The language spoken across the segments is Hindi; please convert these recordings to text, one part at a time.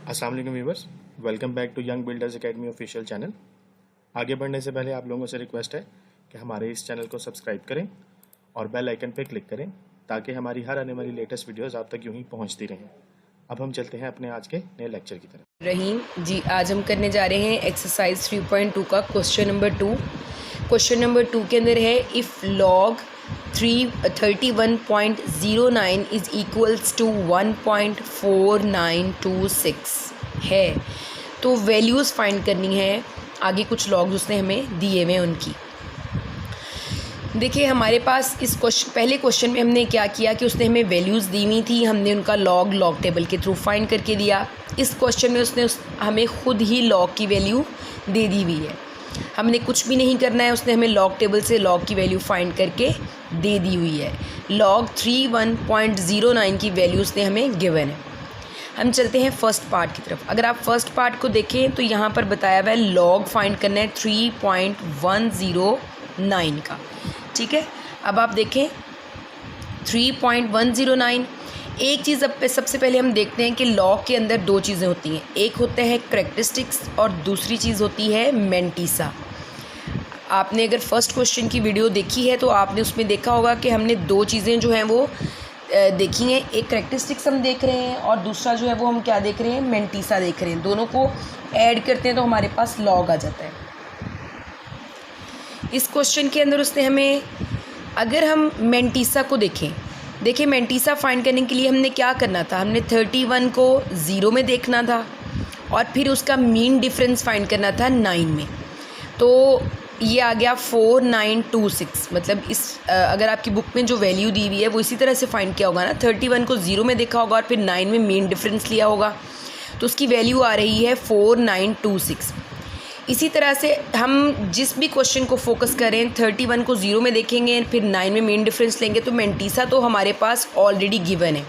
अस्सलाम वालेकुम viewers, welcome back to Young Builders Academy official channel. आगे बढ़ने से पहले आप लोगों से रिक्वेस्ट है कि हमारे इस चैनल को सब्सक्राइब करें और बेल आइकन पर क्लिक करें ताकि हमारी हर आने वाली लेटेस्ट वीडियोस आप तक यूं ही पहुंचती रहें। अब हम चलते हैं अपने आज के नए लेक्चर की तरफ। रहीम जी, आज हम करने जा रहे हैं एक्सरसाइज 3.2 का क्वेश्चन नंबर 2। क्वेश्चन नंबर 2 के अंदर है if log 31.09 is equals to 1.4926 है, तो वैल्यूज़ फाइंड करनी है। आगे कुछ लॉग्स उसने हमें दिए हुए हैं उनकी। देखिए हमारे पास इस पहले क्वेश्चन में हमने क्या किया कि उसने हमें वैल्यूज़ दी हुई थी, हमने उनका लॉग टेबल के थ्रू फाइंड करके दिया। इस क्वेश्चन में उसने हमें खुद ही लॉग की वैल्यू दे दी हुई है, हमने कुछ भी नहीं करना है। उसने हमें लॉग टेबल से लॉग की वैल्यू फाइंड करके दे दी हुई है। लॉग 31.09 की वैल्यू उसने हमें गिवन है। हम चलते हैं फर्स्ट पार्ट की तरफ। अगर आप फर्स्ट पार्ट को देखें तो यहाँ पर बताया हुआ है लॉग फाइंड करना है 3.109 का, ठीक है। अब आप देखें 3.109। एक चीज़ अब सबसे पहले हम देखते हैं कि लॉग के अंदर दो चीज़ें होती हैं, एक होता है करैक्टरिस्टिक्स और दूसरी चीज़ होती है मैंटिसा। आपने अगर फर्स्ट क्वेश्चन की वीडियो देखी है तो आपने उसमें देखा होगा कि हमने दो चीज़ें जो हैं वो देखी हैं। एक करैक्टरिस्टिक्स हम देख रहे हैं और दूसरा जो है वो हम क्या देख रहे हैं, मैंटिसा देख रहे हैं। दोनों को ऐड करते हैं तो हमारे पास लॉग आ जाता है। इस क्वेश्चन के अंदर उसने हमें, अगर हम मैंटिसा को देखिए मैंटिसा फाइंड करने के लिए हमने क्या करना था, हमने 31 को 0 में देखना था और फिर उसका मीन डिफरेंस फाइंड करना था 9 में। तो ये आ गया 4926। मतलब इस अगर आपकी बुक में जो वैल्यू दी हुई है वो इसी तरह से फाइंड किया होगा ना, 31 को 0 में देखा होगा और फिर 9 में मीन डिफरेंस लिया होगा, तो उसकी वैल्यू आ रही है 4926। इसी तरह से हम जिस भी क्वेश्चन को फोकस करें, 31 को 0 में देखेंगे फिर 9 में मीन डिफरेंस लेंगे, तो मैंटिसा तो हमारे पास ऑलरेडी गिवन है,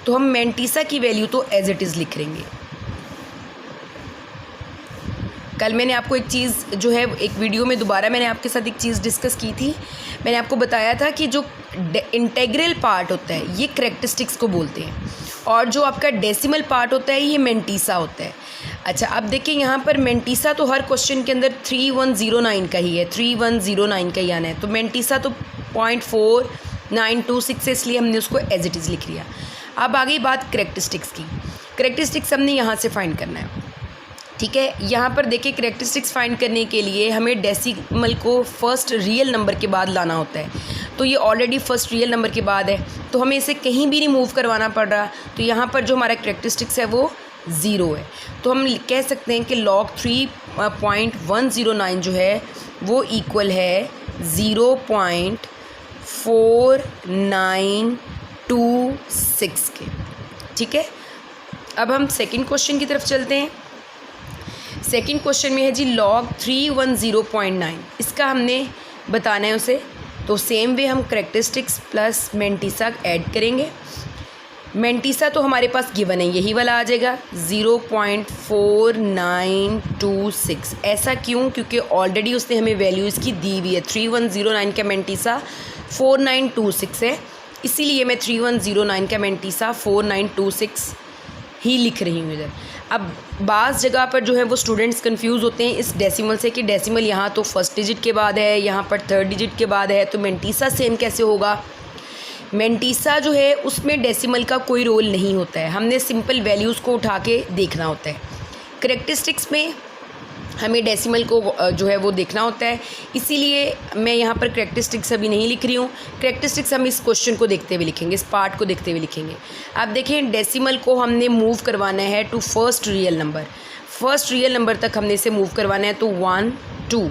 तो हम मैंटिसा की वैल्यू तो एज इट इज़ लिख लेंगे। कल मैंने आपको एक चीज़ जो है, एक वीडियो में दोबारा मैंने आपके साथ एक चीज़ डिस्कस की थी। मैंने आपको बताया था कि जो इंटेग्रल पार्ट होता है ये करैक्टरिस्टिक्स को बोलते हैं और जो आपका डेसिमल पार्ट होता है ये मैंटिसा होता है। अच्छा, अब देखिए यहाँ पर मैंटिसा तो हर क्वेश्चन के अंदर 3109 का ही है, 3109 का ही आना है, तो मैंटिसा तो 0.4926 है, इसलिए हमने उसको एज इट इज़ लिख लिया। अब आ गई बात करैक्टरिस्टिक्स की। करैक्टरिस्टिक्स हमने यहाँ से फाइंड करना है, ठीक है। यहाँ पर देखिए करैक्टरिस्टिक्स फाइंड करने के लिए हमें डेसिमल को फर्स्ट रियल नंबर के बाद लाना होता है, तो ये ऑलरेडी फर्स्ट रियल नंबर के बाद है, तो हमें इसे कहीं भी नहीं मूव करवाना पड़ रहा। तो यहाँ पर जो हमारा करैक्टरिस्टिक्स है वो 0 है, तो हम कह सकते हैं कि लॉग 3.109 जो है वो इक्वल है 0.4926 के, ठीक है। अब हम सेकंड क्वेश्चन की तरफ चलते हैं। सेकंड क्वेश्चन में है जी लॉग 310.9, इसका हमने बताना है उसे, तो सेम वे हम करैक्टरिस्टिक्स प्लस मैंटिसा ऐड करेंगे। मैंटिसा तो हमारे पास गिवन है, यही वाला आ जाएगा 0.4926। ऐसा क्यों? क्योंकि ऑलरेडी उसने हमें वैल्यू इसकी दी हुई है। 3109 का मैंटिसा 4926 है, इसीलिए मैं 3109 का मैंटिसा 4926 ही लिख रही हूँ इधर। अब बाज़ जगह पर जो है वो स्टूडेंट्स कंफ्यूज होते हैं इस डेसिमल से कि डेसिमल यहाँ तो फर्स्ट डिजिट के बाद है, यहाँ पर थर्ड डिजिट के बाद है, तो मैंटिसा सेम कैसे होगा। मैंटिसा जो है उसमें डेसिमल का कोई रोल नहीं होता है, हमने सिंपल वैल्यूज़ को उठा के देखना होता है। करैक्टरिस्टिक्स में हमें डेसिमल को जो है वो देखना होता है, इसीलिए मैं यहाँ पर करैक्टरिस्टिक्स अभी नहीं लिख रही हूँ। करैक्टरिस्टिक्स हम इस क्वेश्चन को देखते हुए लिखेंगे, इस पार्ट को देखते हुए लिखेंगे। अब देखें डेसिमल को हमने मूव करवाना है to first real number, first real number तक हमने इसे मूव करवाना है, तो 1 2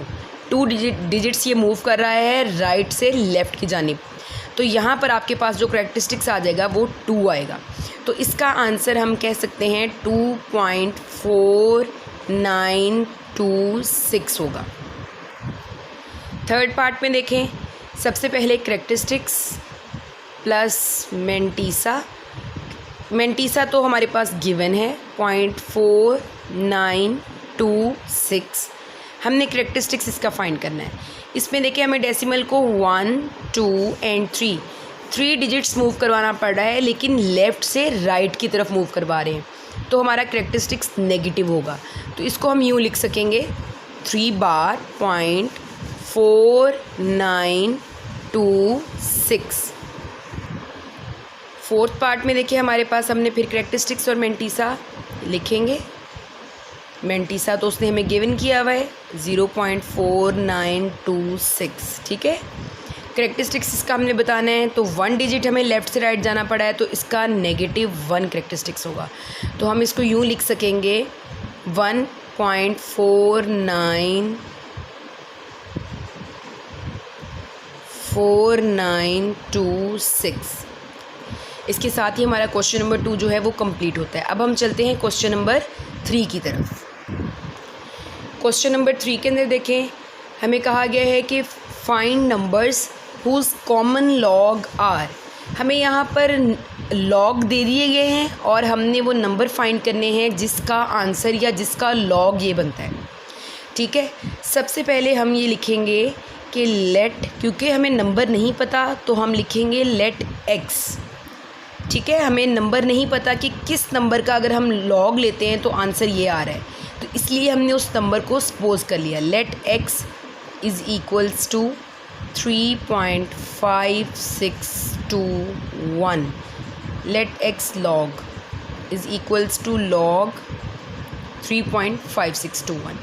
डिजिट्स ये मूव कर रहा है राइट से लेफ़्ट की जानिब, तो यहाँ पर आपके पास जो करैक्टरिस्टिक्स आ जाएगा वो 2 आएगा, तो इसका आंसर हम कह सकते हैं 2.4926 होगा। थर्ड पार्ट में देखें, सबसे पहले करैक्टरिस्टिक्स प्लस मैंटिसा। मैंटिसा तो हमारे पास गिवन है 0.4926, हमने करैक्टरिस्टिक्स इसका फाइंड करना है। इसमें देखिए हमें डेसिमल को 1 2 एंड 3 डिजिट्स मूव करवाना पड़ रहा है, लेकिन लेफ़्ट से राइट की तरफ मूव करवा रहे हैं, तो हमारा करेक्टरिस्टिक्स नेगेटिव होगा। तो इसको हम यूँ लिख सकेंगे 3 बार .4926। फोर्थ पार्ट में देखिए हमारे पास हमने फिर करेक्टरिस्टिक्स और मेंटिसा लिखेंगे। मेंटिसा तो उसने हमें गिवन किया हुआ है 0.4926, ठीक है। करेक्टरिस्टिक्स इसका हमने बताना है, तो 1 डिजिट हमें लेफ़्ट से राइट जाना पड़ा है, तो इसका -1 करेक्टरिस्टिक्स होगा। तो हम इसको यूँ लिख सकेंगे 1.4926। इसके साथ ही हमारा क्वेश्चन नंबर 2 जो है वो कंप्लीट होता है। अब हम चलते हैं क्वेश्चन नंबर 3 की तरफ। क्वेश्चन नंबर 3 के अंदर देखें, हमें कहा गया है कि find numbers whose common log are. हमें यहाँ पर लॉग दे दिए गए हैं और हमने वो नंबर फाइंड करने हैं जिसका आंसर या जिसका लॉग ये बनता है, ठीक है। सबसे पहले हम ये लिखेंगे कि लेट, क्योंकि हमें नंबर नहीं पता तो हम लिखेंगे लेट एक्स, ठीक है। हमें नंबर नहीं पता कि किस नंबर का अगर हम लॉग लेते हैं तो आंसर ये आ रहा है, तो इसलिए हमने उस नंबर को सपोज कर लिया। Let X is equals to 3.5621। Let X log is equals to log 3.5621,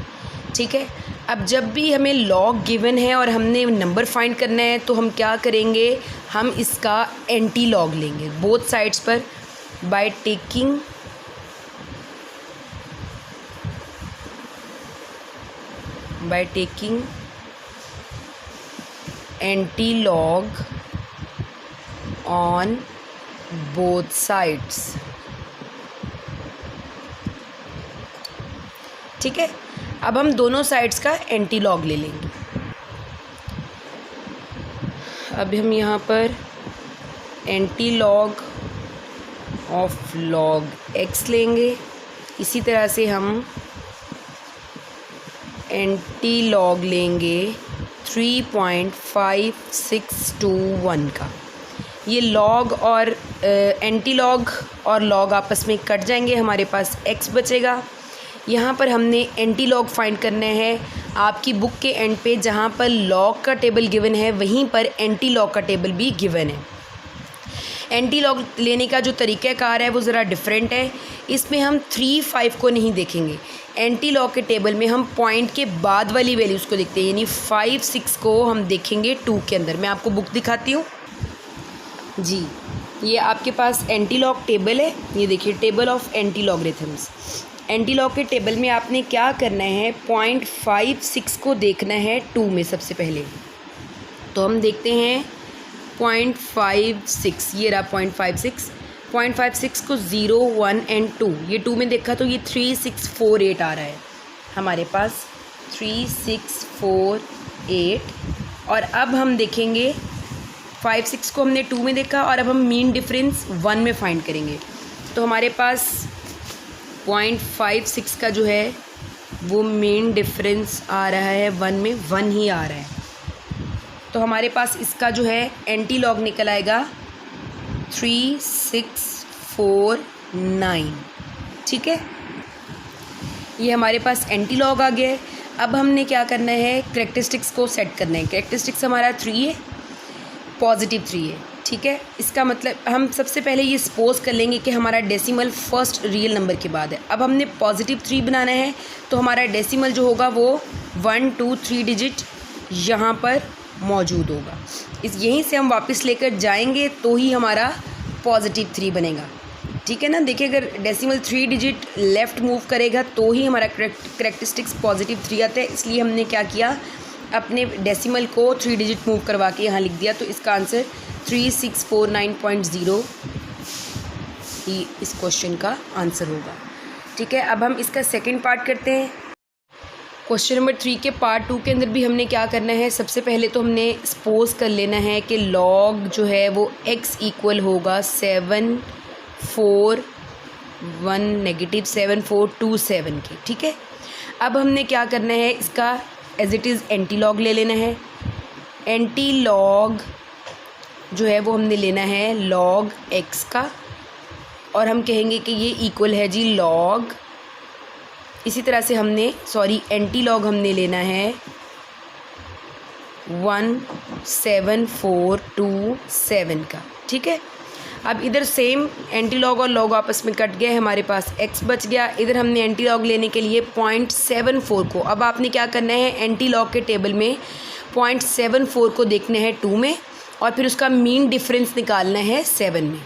ठीक है। अब जब भी हमें लॉग गिवन है और हमने नंबर फाइंड करना है तो हम क्या करेंगे, हम इसका एंटी लॉग लेंगे बोथ साइड्स पर by taking anti log on both sides, ठीक है। अब हम दोनों साइड्स का एंटी लॉग ले लेंगे। अब हम यहाँ पर anti log of log x लेंगे। इसी तरह से हम एंटी लॉग लेंगे 3.5621 का। ये लॉग और एंटी लॉग और लॉग आपस में कट जाएंगे, हमारे पास एक्स बचेगा। यहाँ पर हमने एंटी लॉग फाइंड करना है। आपकी बुक के एंड पे जहाँ पर लॉग का टेबल गिवन है वहीं पर एंटी लॉग का टेबल भी गिवन है। एंटी लॉग लेने का जो तरीक़ाकार है वो ज़रा डिफरेंट है। इसमें हम 3, 5 को नहीं देखेंगे। एंटी लॉग के टेबल में हम पॉइंट के बाद वाली वैल्यूज़ को देखते हैं, यानी 5, 6 को हम देखेंगे 2 के अंदर। मैं आपको बुक दिखाती हूँ जी। ये आपके पास एंटी लॉग टेबल है, ये देखिए table of anti logarithms. Anti log के टेबल में आपने क्या करना है, 0.56 को देखना है 2 में सबसे पहले। तो हम देखते हैं 0.56, ये रहा 0.56 को 0, 1 एंड 2, ये 2 में देखा तो ये 3648 आ रहा है हमारे पास, 3648। और अब हम देखेंगे 5, 6 को हमने 2 में देखा और अब हम मीन डिफरेंस 1 में फाइंड करेंगे। तो हमारे पास 0.56 का जो है वो मीन डिफरेंस आ रहा है 1 में, 1 ही आ रहा है। तो हमारे पास इसका जो है एंटी लॉग निकल आएगा 3649, ठीक है। ये हमारे पास एंटी लॉग आ गया है। अब हमने क्या करना है, करेक्टरिस्टिक्स को सेट करना है। करेक्टरिस्टिक्स हमारा 3 है, पॉजिटिव 3 है, ठीक है। इसका मतलब हम सबसे पहले ये सपोज कर लेंगे कि हमारा डेसिमल फर्स्ट रियल नंबर के बाद है। अब हमने पॉजिटिव 3 बनाना है तो हमारा डेसिमल जो होगा वो 1, 2, 3 डिजिट यहाँ पर मौजूद होगा। यहीं से हम वापस लेकर जाएंगे तो ही हमारा पॉजिटिव 3 बनेगा, ठीक है ना। देखिए अगर डेसिमल 3 डिजिट लेफ़्ट मूव करेगा तो ही हमारा करेक्टरिस्टिक्स पॉजिटिव 3 आता है। इसलिए हमने क्या किया, अपने डेसिमल को 3 डिजिट मूव करवा के यहाँ लिख दिया। तो इसका आंसर 3649.0 ही इस क्वेश्चन का आंसर होगा, ठीक है। अब हम इसका सेकंड पार्ट करते हैं। क्वेश्चन नंबर 3 के पार्ट 2 के अंदर भी हमने क्या करना है, सबसे पहले तो हमने सपोज कर लेना है कि लॉग जो है वो x इक्वल होगा 741-7427 के, ठीक है। अब हमने क्या करना है, इसका as it is anti log ले लेना है। एंटी लॉग जो है वो हमने लेना है लॉग x का, और हम कहेंगे कि ये इक्वल है जी लॉग, इसी तरह से हमने एंटी लॉग हमने लेना है 17427 का, ठीक है। अब इधर सेम एंटी लॉग और लॉग आपस में कट गए, हमारे पास x बच गया। इधर हमने एंटी लॉग लेने के लिए 0.74 को, अब आपने क्या करना है, एंटी लॉग के टेबल में 0.74 को देखना है 2 में और फिर उसका मीन डिफरेंस निकालना है 7 में।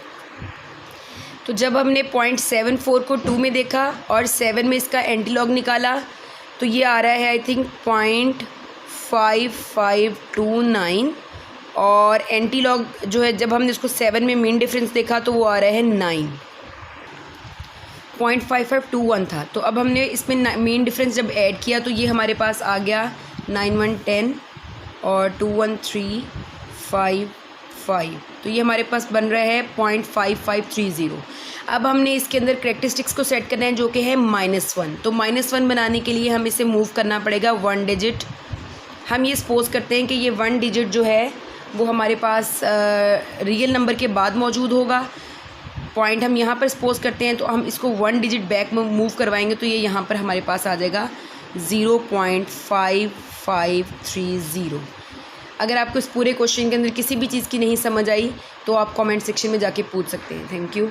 तो जब हमने 0.74 को 2 में देखा और 7 में इसका एंटी लॉग निकाला तो ये आ रहा है आई थिंक 0.5529 और एंटी लॉग जो है जब हमने उसको 7 में मीन डिफरेंस देखा तो वो आ रहा है 9.5521 था। तो अब हमने इसमें मीन डिफरेंस जब ऐड किया तो ये हमारे पास आ गया 9110 और 21355, तो ये हमारे पास बन रहा है 0.5530। अब हमने इसके अंदर करेक्टरिस्टिक्स को सेट करना है जो कि है -1। तो -1 बनाने के लिए हम इसे मूव करना पड़ेगा 1 डिजिट। हम ये सपोज करते हैं कि ये 1 डिजिट जो है वो हमारे पास रियल नंबर के बाद मौजूद होगा। पॉइंट हम यहाँ पर सपोज करते हैं तो हम इसको 1 डिजिट बैक में मूव करवाएंगे तो ये यहाँ पर हमारे पास आ जाएगा 0.5530। अगर आपको इस पूरे क्वेश्चन के अंदर किसी भी चीज़ की नहीं समझ आई तो आप कमेंट सेक्शन में जाके पूछ सकते हैं। Thank you.